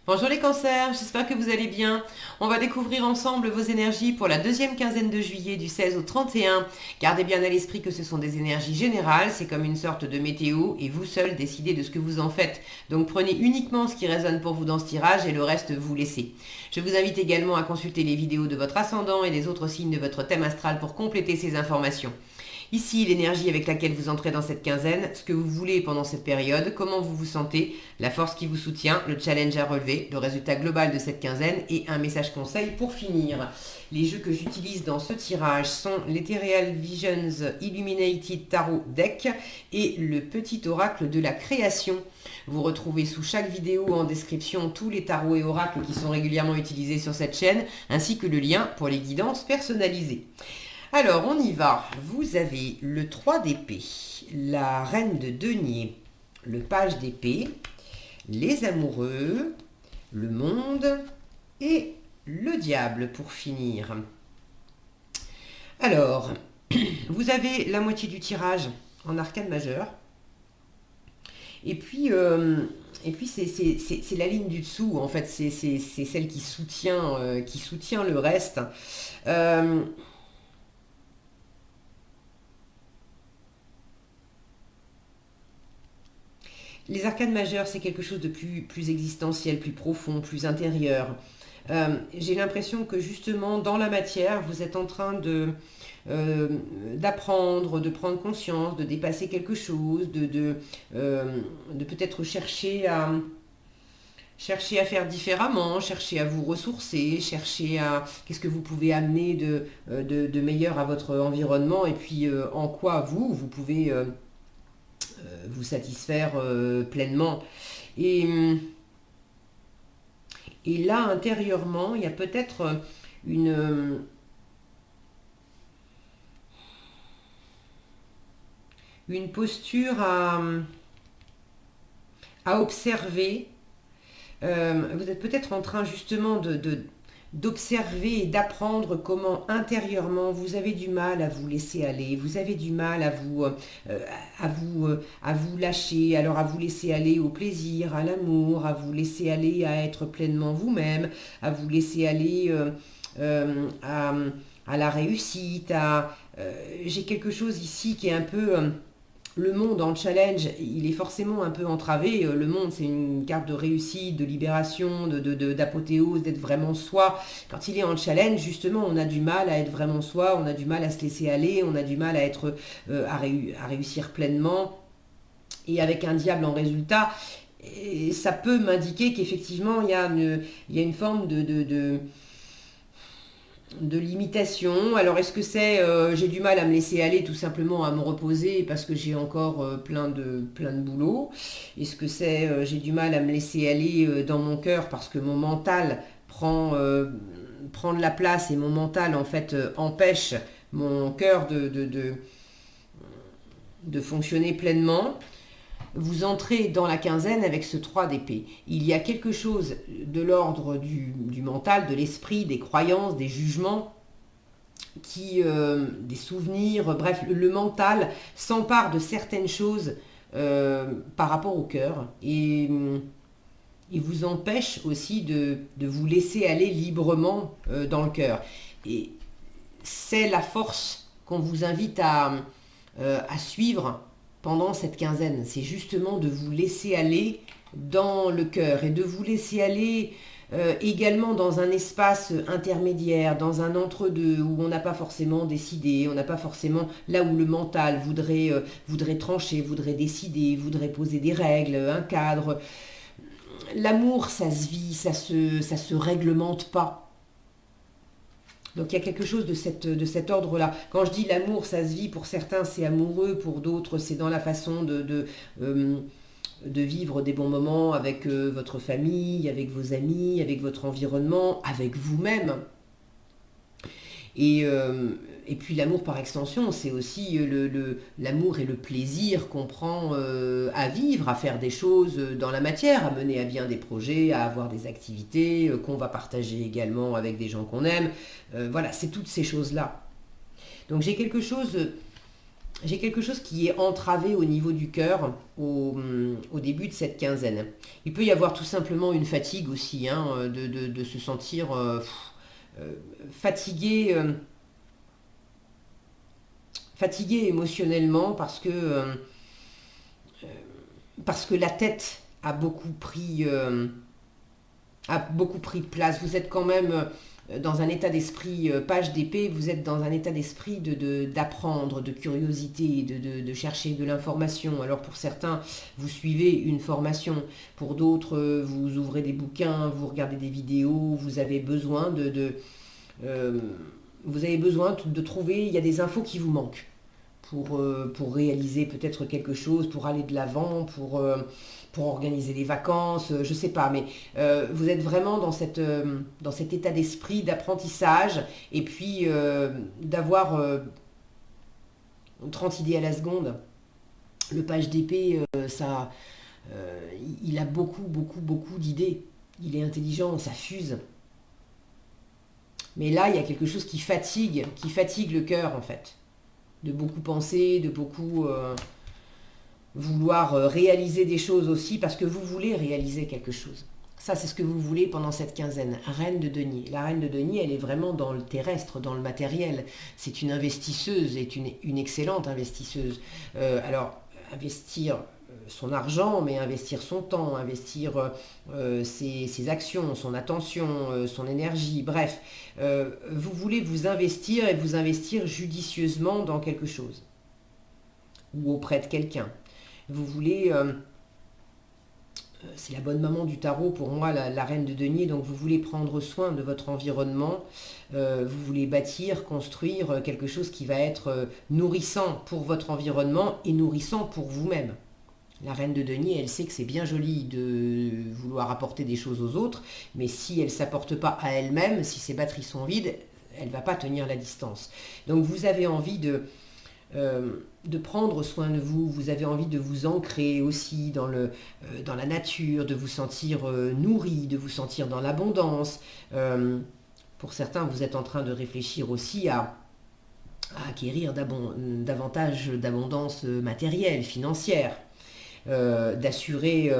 Bonjour les cancers, j'espère que vous allez bien. On va découvrir ensemble vos énergies pour la deuxième quinzaine de juillet du 16 au 31. Gardez bien à l'esprit que ce sont des énergies générales, c'est comme une sorte de météo et vous seul décidez de ce que vous en faites. Donc prenez uniquement ce qui résonne pour vous dans ce tirage et le reste vous laissez. Je vous invite également à consulter les vidéos de votre ascendant et des autres signes de votre thème astral pour compléter ces informations. Ici, l'énergie avec laquelle vous entrez dans cette quinzaine, ce que vous voulez pendant cette période, comment vous vous sentez, la force qui vous soutient, le challenge à relever, le résultat global de cette quinzaine et un message conseil pour finir. Les jeux que j'utilise dans ce tirage sont l'Ethereal Visions Illuminated Tarot Deck et le petit oracle de la création. Vous retrouvez sous chaque vidéo en description tous les tarots et oracles qui sont régulièrement utilisés sur cette chaîne, ainsi que le lien pour les guidances personnalisées. Alors, on y va. Vous avez le 3 d'épée, la reine de denier, le page d'épée, les amoureux, le monde et le diable pour finir. Alors, vous avez la moitié du tirage en arcane majeur. Et puis c'est la ligne du dessous, en fait, c'est celle qui soutient le reste. Les arcanes majeures, c'est quelque chose de plus existentiel, plus profond, plus intérieur. J'ai l'impression que justement, dans la matière, vous êtes en train d'apprendre, de prendre conscience, de dépasser quelque chose, de peut-être chercher à faire différemment, chercher à vous ressourcer, chercher à qu'est-ce que vous pouvez amener de meilleur à votre environnement et puis en quoi vous pouvez vous satisfaire pleinement. Et, et là, intérieurement, il y a peut-être une, une posture à observer. Vous êtes peut-être en train justement d'observer et d'apprendre comment intérieurement vous avez du mal à vous laisser aller, vous avez du mal à vous lâcher, alors à vous laisser aller au plaisir, à l'amour, à vous laisser aller à être pleinement vous-même, à vous laisser aller à la réussite. J'ai quelque chose ici qui est un peu le monde en challenge, il est forcément un peu entravé. Le monde, c'est une carte de réussite, de libération, d'apothéose, d'être vraiment soi. Quand il est en challenge, justement, on a du mal à être vraiment soi, on a du mal à se laisser aller, on a du mal à être à réussir pleinement. Et avec un diable en résultat, et ça peut m'indiquer qu'effectivement, il y a une forme de limitation. Alors est-ce que c'est j'ai du mal à me laisser aller tout simplement à me reposer parce que j'ai encore plein de boulot? Est-ce que c'est j'ai du mal à me laisser aller dans mon cœur parce que mon mental prend de la place et mon mental en fait empêche mon cœur de fonctionner pleinement? Vous entrez dans la quinzaine avec ce 3 d'épée. Il y a quelque chose de l'ordre du mental, de l'esprit, des croyances, des jugements, des souvenirs, bref, le mental s'empare de certaines choses par rapport au cœur et vous empêche aussi de vous laisser aller librement dans le cœur. Et c'est la force qu'on vous invite à suivre pendant cette quinzaine. C'est justement de vous laisser aller dans le cœur et de vous laisser aller également dans un espace intermédiaire, dans un entre-deux où on n'a pas forcément décidé, on n'a pas forcément là où le mental voudrait trancher, voudrait décider, voudrait poser des règles, un cadre. L'amour, ça se vit, ça se réglemente pas. Donc il y a quelque chose de cet ordre-là. Quand je dis l'amour, ça se vit, pour certains c'est amoureux, pour d'autres c'est dans la façon de vivre des bons moments avec votre famille, avec vos amis, avec votre environnement, avec vous-même. Et puis l'amour par extension, c'est aussi l'amour et le plaisir qu'on prend à vivre, à faire des choses dans la matière, à mener à bien des projets, à avoir des activités qu'on va partager également avec des gens qu'on aime. Voilà, c'est toutes ces choses-là. Donc j'ai quelque chose j'ai quelque chose qui est entravé au niveau du cœur au début de cette quinzaine. Il peut y avoir tout simplement une fatigue aussi, hein, de se sentir fatigué, fatigué émotionnellement parce que la tête a beaucoup pris de place. Vous êtes quand même dans un état d'esprit, page d'épée, vous êtes dans un état d'esprit d'apprendre, de curiosité, de chercher de l'information. Alors pour certains, vous suivez une formation, pour d'autres, vous ouvrez des bouquins, vous regardez des vidéos, vous avez besoin euh, vous avez besoin de trouver, il y a des infos qui vous manquent pour réaliser peut-être quelque chose, pour aller de l'avant, pour organiser les vacances, je ne sais pas, mais vous êtes vraiment dans cet état d'esprit d'apprentissage et puis d'avoir 30 idées à la seconde. Le page d'épée, il a beaucoup d'idées. Il est intelligent, ça fuse. Mais là, il y a quelque chose qui fatigue le cœur en fait. De beaucoup penser, de beaucoup vouloir réaliser des choses aussi, parce que vous voulez réaliser quelque chose. Ça, c'est ce que vous voulez pendant cette quinzaine. Reine de denier. La reine de denier, elle est vraiment dans le terrestre, dans le matériel. C'est une investisseuse, et une excellente investisseuse. Alors, investir son argent, mais investir son temps, investir ses actions, son attention, son énergie, bref. Vous voulez vous investir et vous investir judicieusement dans quelque chose. Ou auprès de quelqu'un. Vous voulez... c'est la bonne maman du tarot pour moi, la reine de denier, donc vous voulez prendre soin de votre environnement, vous voulez bâtir, construire quelque chose qui va être nourrissant pour votre environnement et nourrissant pour vous-même. La reine de denier, elle sait que c'est bien joli de vouloir apporter des choses aux autres, mais si elle ne s'apporte pas à elle-même, si ses batteries sont vides, elle ne va pas tenir la distance. Donc vous avez envie de prendre soin de vous, vous avez envie de vous ancrer aussi dans la nature, de vous sentir nourri, de vous sentir dans l'abondance. Pour certains, vous êtes en train de réfléchir aussi à acquérir davantage d'abondance matérielle, financière, d'assurer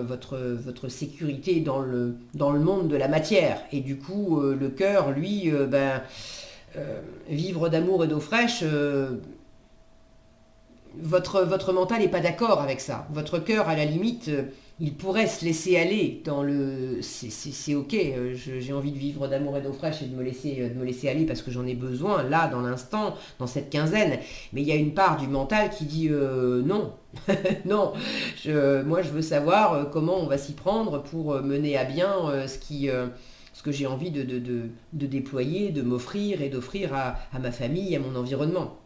votre sécurité dans le monde de la matière. Et du coup, le cœur, lui, vivre d'amour et d'eau fraîche, votre mental n'est pas d'accord avec ça. Votre cœur, à la limite, il pourrait se laisser aller dans le... C'est ok, j'ai envie de vivre d'amour et d'eau fraîche et de me laisser aller parce que j'en ai besoin, là, dans l'instant, dans cette quinzaine. Mais il y a une part du mental qui dit non, non. Moi, je veux savoir comment on va s'y prendre pour mener à bien ce que j'ai envie de déployer, de m'offrir et d'offrir à ma famille, à mon environnement.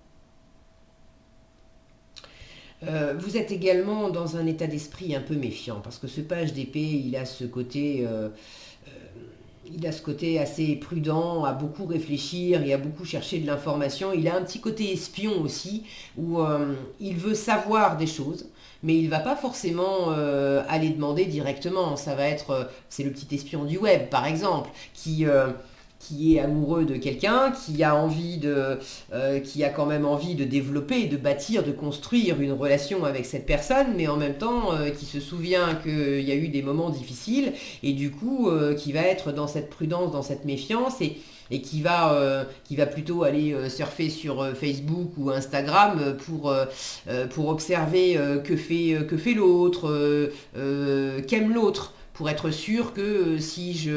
Vous êtes également dans un état d'esprit un peu méfiant, parce que ce page d'épée, il a ce côté assez prudent, à beaucoup réfléchir et à beaucoup chercher de l'information. Il a un petit côté espion aussi, où il veut savoir des choses, mais il ne va pas forcément aller demander directement. Ça va être, c'est le petit espion du web, par exemple, qui est amoureux de quelqu'un, qui a quand même envie de développer, de bâtir, de construire une relation avec cette personne, mais en même temps qui se souvient qu'il y a eu des moments difficiles et du coup qui va être dans cette prudence, dans cette méfiance et qui va plutôt aller surfer sur Facebook ou Instagram pour observer que fait l'autre, qu'aime l'autre, pour être sûr que si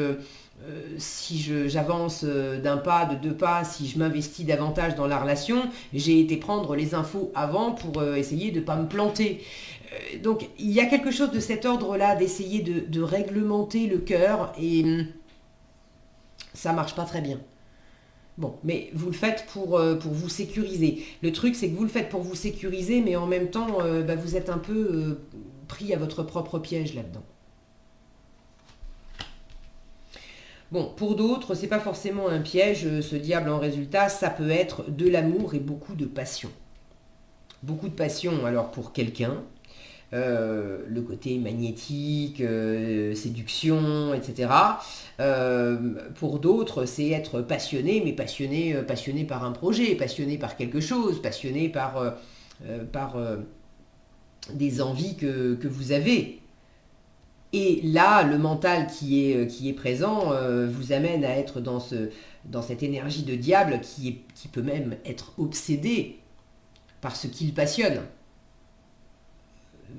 j'avance d'un pas, de deux pas, si je m'investis davantage dans la relation, j'ai été prendre les infos avant pour essayer de ne pas me planter. Donc il y a quelque chose de cet ordre-là, d'essayer de réglementer le cœur, et ça marche pas très bien. Bon, mais vous le faites pour vous sécuriser. Le truc, c'est que vous le faites pour vous sécuriser, mais en même temps, vous êtes un peu pris à votre propre piège là-dedans. Bon, pour d'autres, c'est pas forcément un piège, ce diable en résultat, ça peut être de l'amour et beaucoup de passion. Beaucoup de passion, alors pour quelqu'un, le côté magnétique, séduction, etc. Pour d'autres, c'est être passionné, mais passionné par un projet, passionné par quelque chose, passionné par des envies que vous avez. Et là, le mental qui est présent vous amène à être dans cette énergie de diable qui peut même être obsédé par ce qui le passionne.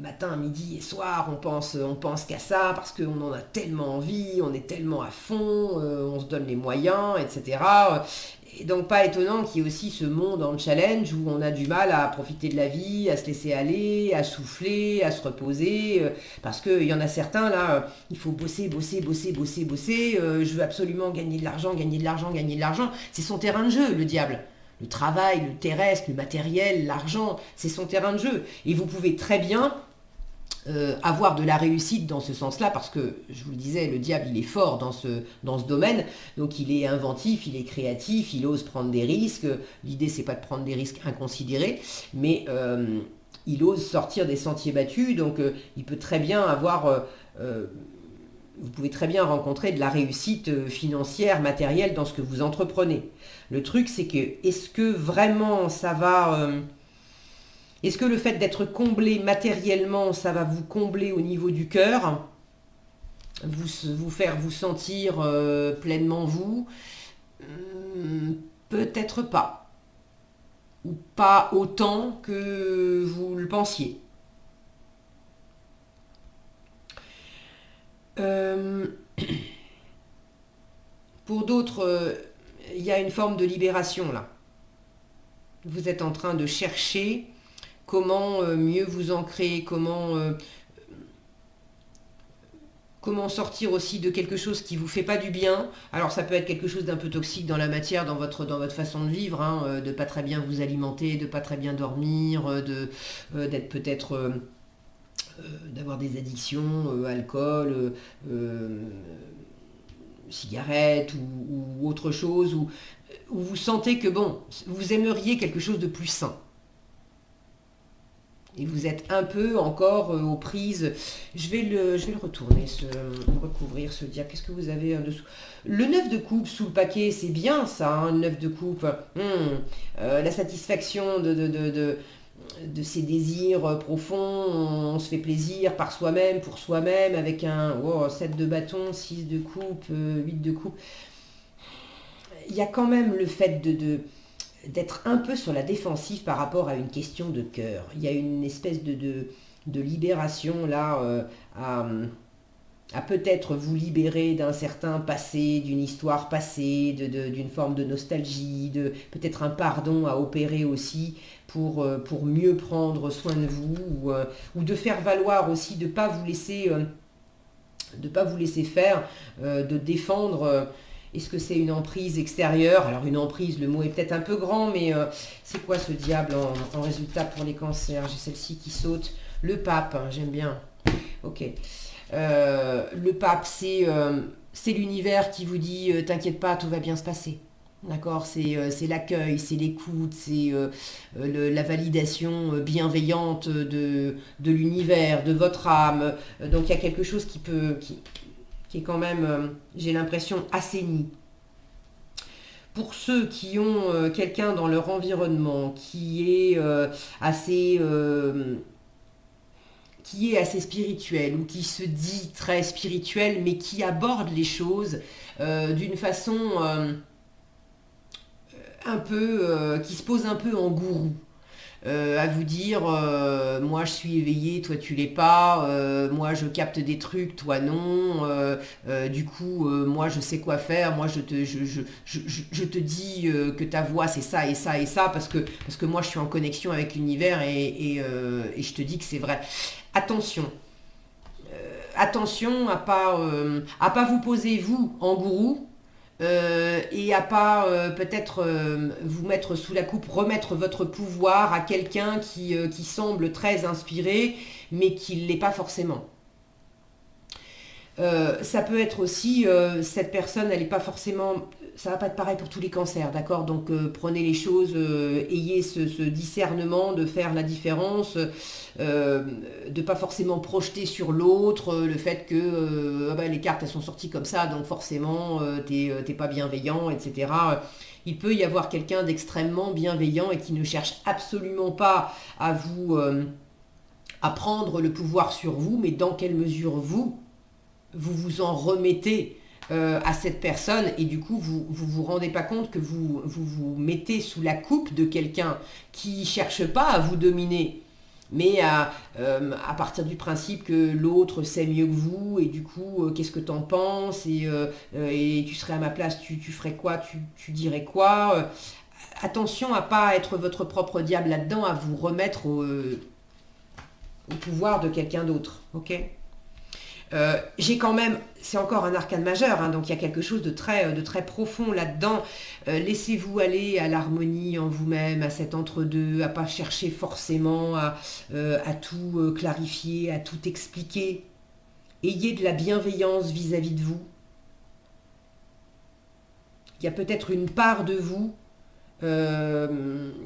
Matin, midi et soir, on pense qu'à ça parce qu'on en a tellement envie, on est tellement à fond, on se donne les moyens, etc. Et donc pas étonnant qu'il y ait aussi ce monde en challenge où on a du mal à profiter de la vie, à se laisser aller, à souffler, à se reposer, parce qu'il y en a certains là, il faut bosser, je veux absolument gagner de l'argent, c'est son terrain de jeu, le diable. Le travail, le terrestre, le matériel, l'argent, c'est son terrain de jeu. Et vous pouvez très bien avoir de la réussite dans ce sens-là, parce que, je vous le disais, le diable, il est fort dans ce domaine, donc il est inventif, il est créatif, il ose prendre des risques. L'idée, c'est pas de prendre des risques inconsidérés, mais il ose sortir des sentiers battus, donc il peut très bien avoir... vous pouvez très bien rencontrer de la réussite financière, matérielle dans ce que vous entreprenez. Le truc, c'est que, est-ce que vraiment ça va... est-ce que le fait d'être comblé matériellement, ça va vous combler au niveau du cœur, vous faire vous sentir pleinement vous? Peut-être pas. Ou pas autant que vous le pensiez. Pour d'autres, il y a une forme de libération là. Vous êtes en train de chercher comment mieux vous ancrer, comment sortir aussi de quelque chose qui vous fait pas du bien. Alors ça peut être quelque chose d'un peu toxique dans la matière, dans votre façon de vivre, hein, de pas très bien vous alimenter, de pas très bien dormir, d'être peut-être... d'avoir des addictions, alcool, cigarettes ou autre chose, où vous sentez que bon, vous aimeriez quelque chose de plus sain. Et vous êtes un peu encore aux prises. Je vais le retourner, recouvrir ce diable. Qu'est-ce que vous avez en dessous? Le 9 de coupe sous le paquet, c'est bien ça, hein, le 9 de coupe. La satisfaction de ses désirs profonds, on se fait plaisir par soi-même, pour soi-même, avec un 7 de bâton, 6 de coupe, 8 de coupe. Il y a quand même le fait d'être un peu sur la défensive par rapport à une question de cœur. Il y a une espèce de libération là, à peut-être vous libérer d'un certain passé, d'une histoire passée, d'une forme de nostalgie, peut-être un pardon à opérer aussi pour mieux prendre soin de vous, ou de faire valoir aussi de ne pas vous laisser faire, de défendre... Est-ce que c'est une emprise extérieure? Alors une emprise, le mot est peut-être un peu grand, mais c'est quoi ce diable en résultat pour les cancers? J'ai celle-ci qui saute. Le pape, hein, j'aime bien. Ok. Le pape, c'est l'univers qui vous dit t'inquiète pas, tout va bien se passer. D'accord, c'est l'accueil, c'est l'écoute, c'est la validation bienveillante de l'univers, de votre âme. Donc il y a quelque chose qui est quand même, j'ai l'impression, assaini. Pour ceux qui ont quelqu'un dans leur environnement qui est assez spirituel, ou qui se dit très spirituel, mais qui aborde les choses d'une façon un peu, qui se pose un peu en gourou. À vous dire moi je suis éveillé, toi tu l'es pas, moi je capte des trucs, toi non, du coup moi je sais quoi faire, moi je te dis que ta voix c'est ça et ça et ça parce que moi je suis en connexion avec l'univers et je te dis que c'est vrai. Attention à pas vous poser vous en gourou, et à pas peut-être vous mettre sous la coupe, remettre votre pouvoir à quelqu'un qui semble très inspiré, mais qui ne l'est pas forcément. Ça peut être aussi, cette personne, elle n'est pas forcément... Ça va pas être pareil pour tous les cancers, d'accord? Donc prenez les choses, ayez ce discernement de faire la différence, de pas forcément projeter sur l'autre le fait que ah ben, les cartes elles sont sorties comme ça, donc forcément t'es pas bienveillant, etc. Il peut y avoir quelqu'un d'extrêmement bienveillant et qui ne cherche absolument pas à vous à prendre le pouvoir sur vous, mais dans quelle mesure vous en remettez à cette personne et du coup vous rendez pas compte que vous mettez sous la coupe de quelqu'un qui cherche pas à vous dominer, mais à partir du principe que l'autre sait mieux que vous et du coup qu'est-ce que t'en penses et tu serais à ma place, tu ferais quoi, tu dirais quoi. Attention à pas être votre propre diable là-dedans, à vous remettre au pouvoir de quelqu'un d'autre, ok? J'ai quand même, c'est encore un arcane majeur, hein, donc il y a quelque chose de très profond là-dedans. Laissez-vous aller à l'harmonie en vous-même, à cet entre-deux, à pas chercher forcément à tout clarifier, à tout expliquer. Ayez de la bienveillance vis-à-vis de vous. Il y a peut-être une part de vous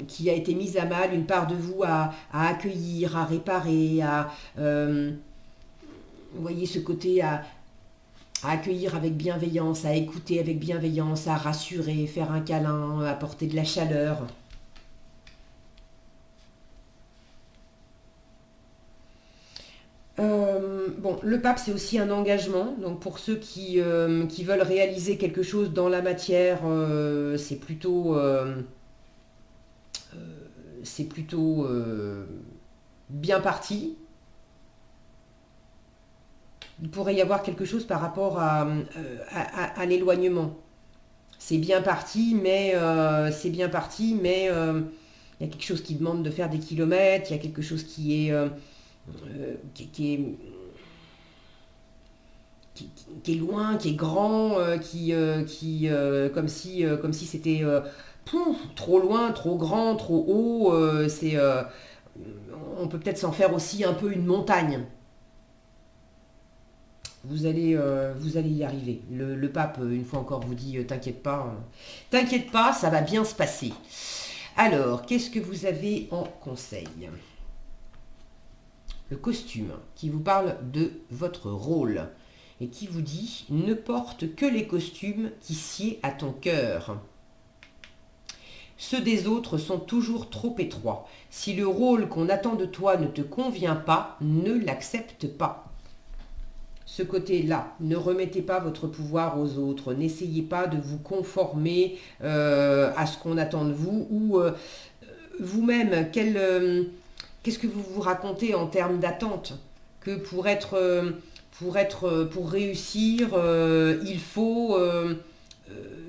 qui a été mise à mal, une part de vous à accueillir, à réparer, vous voyez ce côté à accueillir avec bienveillance, à écouter avec bienveillance, à rassurer, faire un câlin, apporter de la chaleur. Bon, le pape, c'est aussi un engagement. Donc, pour ceux qui veulent réaliser quelque chose dans la matière, c'est plutôt bien parti. Il pourrait y avoir quelque chose par rapport à l'éloignement. C'est bien parti, mais il y a quelque chose qui demande de faire des kilomètres, il y a quelque chose qui est, qui est loin, qui est grand, comme si c'était trop loin, trop grand, trop haut. On peut peut-être s'en faire aussi un peu une montagne. Vous allez y arriver. Le pape, une fois encore, vous dit t'inquiète pas, ça va bien se passer. Alors, qu'est-ce que vous avez en conseil? Le costume, qui vous parle de votre rôle et qui vous dit ne porte que les costumes qui sied à ton cœur. Ceux des autres sont toujours trop étroits. Si le rôle qu'on attend de toi ne te convient pas, ne l'accepte pas. Ce côté-là, ne remettez pas votre pouvoir aux autres, n'essayez pas de vous conformer à ce qu'on attend de vous, ou vous-même, qu'est-ce que vous vous racontez en termes d'attente? Que pour réussir, il faut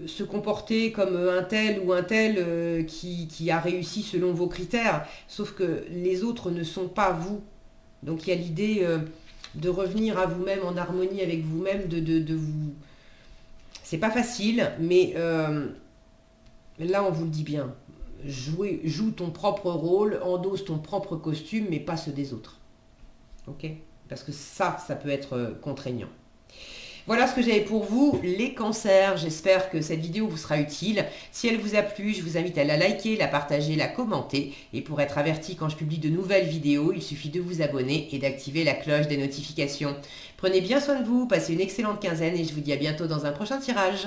se comporter comme un tel ou un tel qui a réussi selon vos critères, sauf que les autres ne sont pas vous. Donc il y a l'idée... de revenir à vous-même en harmonie avec vous-même, de vous... C'est pas facile, mais là on vous le dit bien. Joue ton propre rôle, endosse ton propre costume, mais pas ceux des autres. Ok? Parce que ça peut être contraignant. Voilà ce que j'avais pour vous, les cancers. J'espère que cette vidéo vous sera utile. Si elle vous a plu, je vous invite à la liker, la partager, la commenter. Et pour être averti quand je publie de nouvelles vidéos, il suffit de vous abonner et d'activer la cloche des notifications. Prenez bien soin de vous, passez une excellente quinzaine et je vous dis à bientôt dans un prochain tirage.